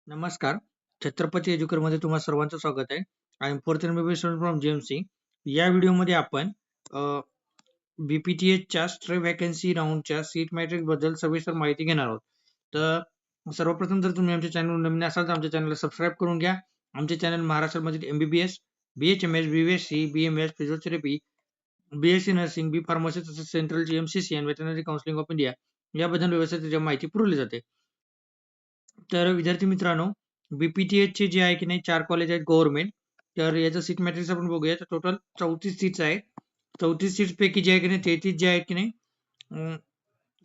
नमस्कार. छत्रपती एज्युकेटर मध्ये तुम्हा सर्वांचं स्वागत आहे. I am fourth MBBS student from JMC. या व्हिडिओमध्ये आपण बीपीटीएचच्या स्ट्रे व्हॅकन्सी राऊंडच्या सीट मॅट्रिक्स बद्दल सविस्तर माहिती घेणार आहोत. तर सर्वप्रथम जर तुम्ही आमच्या चॅनल नवीन असाल तर आमच्या चॅनलला सबस्क्राईब करून घ्या. आमचे चॅनल महाराष्ट्रामध्ये MBBS, BHMS, BSc, BMS, physiotherapy, BSc nursing, B pharmacy तसेच सेंट्रलची एमसीसी आणि वेटरनरी काउन्सिलिंग ऑफ इंडिया याबद्दल व्यवस्थित माहिती पुरवली जाते. तर विद्यार्थी मित्रांनो, बीपीटीएच चे जे आहे की नाही 4 कॉलेज आहेत गव्हर्नमेंट. तर याचं सीट मॅट्रिक्स आपण बघूया. तर टोटल 34 सीट्स आहेत. 34 सीट्स पैकी जे आहे की नाही 33 जे आहेत की नाही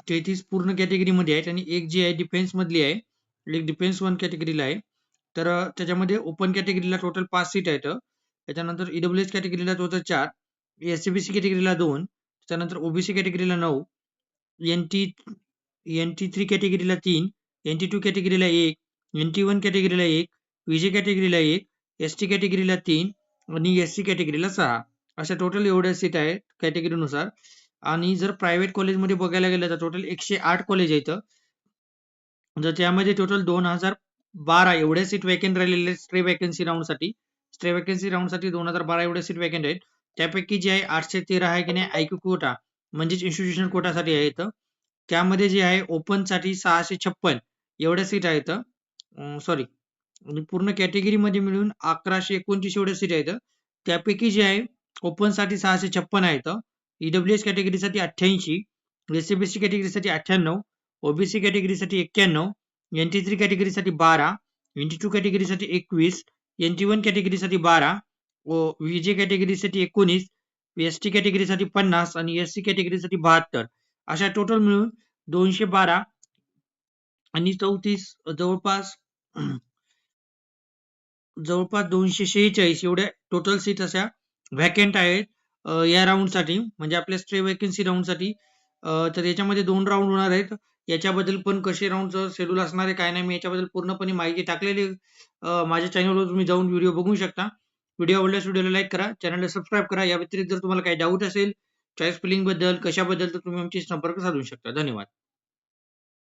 33 पूर्ण कॅटेगरीमध्ये आहेत आणि एक जी आहे डिफेन्स मधली आहे. एक डिफेन्स 1 कॅटेगरीला आहे. तर त्याच्यामध्ये ओपन कॅटेगरीला टोटल 5 सीट आहेत. त्याच्यानंतर ईडब्ल्यूएस कॅटेगरीला टोटल 4, एससीबीसी कॅटेगरीला 2, त्यानंतर ओबीसी कॅटेगरीला 9, एनटी एनटी 3 कॅटेगरीला 3, NT2 कॅटेगरीला 1, NT1 कॅटेगरीला 1, VJ कॅटेगरीला 1, ST कॅटेगरीला 3 आणि SC कॅटेगरीला 6. अशा टोटल एवढ्या सीट आहेत कॅटेगरीनुसार. आणि जर प्रायव्हेट कॉलेजमध्ये बघायला गेलं तर टोटल 108 कॉलेज आहेत. जर त्यामध्ये टोटल 2012 एवढ्या सीट वॅकंट राहिलेल्या आहेत स्ट्रे वॅकन्सी राऊंडसाठी. स्ट्रे वॅकन्सी राऊंडसाठी 2012 एवढ्या सीट वॅकंट आहेत. त्यापैकी जे आहे 813 आहे की नाही आयक्यू कोटा म्हणजेच इन्स्टिट्यूशनल कोटासाठी आहेत. त्यामध्ये जे आहे ओपन साठी 656 एवढ्या सीट आहेत. सॉरी, आणि पूर्ण कॅटेगरीमध्ये मिळून 1129 एवढ्या सीट आहेत. त्यापैकी जे आहे ओपन साठी 656 आहेत. ईडब्ल्यूएस कॅटेगरीसाठी 88, एससीबीसी कॅटेगरीसाठी 98, ओबीसी कॅटेगरीसाठी 91, NT3 कॅटेगरीसाठी 12, NT2 कॅटेगरीसाठी 21, NT1 कॅटेगरीसाठी 12, VJ कॅटेगरीसाठी 19, एसटी कॅटेगरीसाठी 50 आणि एससी कॅटेगरीसाठी 72. अशा टोटल मिळून 212 आणि 34 जवळपास 246 एवढ्या टोटल सीट अशा व्हॅकंट आहेत या राऊंडसाठी, म्हणजे आपल्या स्ट्रे वॅकन्सी राऊंडसाठी. तर याच्यामध्ये 2 राऊंड होणार आहेत. याच्याबद्दल पण कसे राऊंडचं शेड्यूल असणार आहे काय नाही मी याच्याबद्दल पूर्णपणे माहिती टाकलेली माझ्या चॅनलवर तुम्ही जाऊन व्हिडिओ बघू शकता. व्हिडिओ आवडल्यास व्हिडिओला लाईक करा, चॅनलला सबस्क्राईब करा. या व्यतिरिक्त जर तुम्हाला काही डाऊट असेल चॉईस फिलिंग बद्दल कशाबद्दल तर तुम्ही आमची संपर्क साधू शकता. धन्यवाद.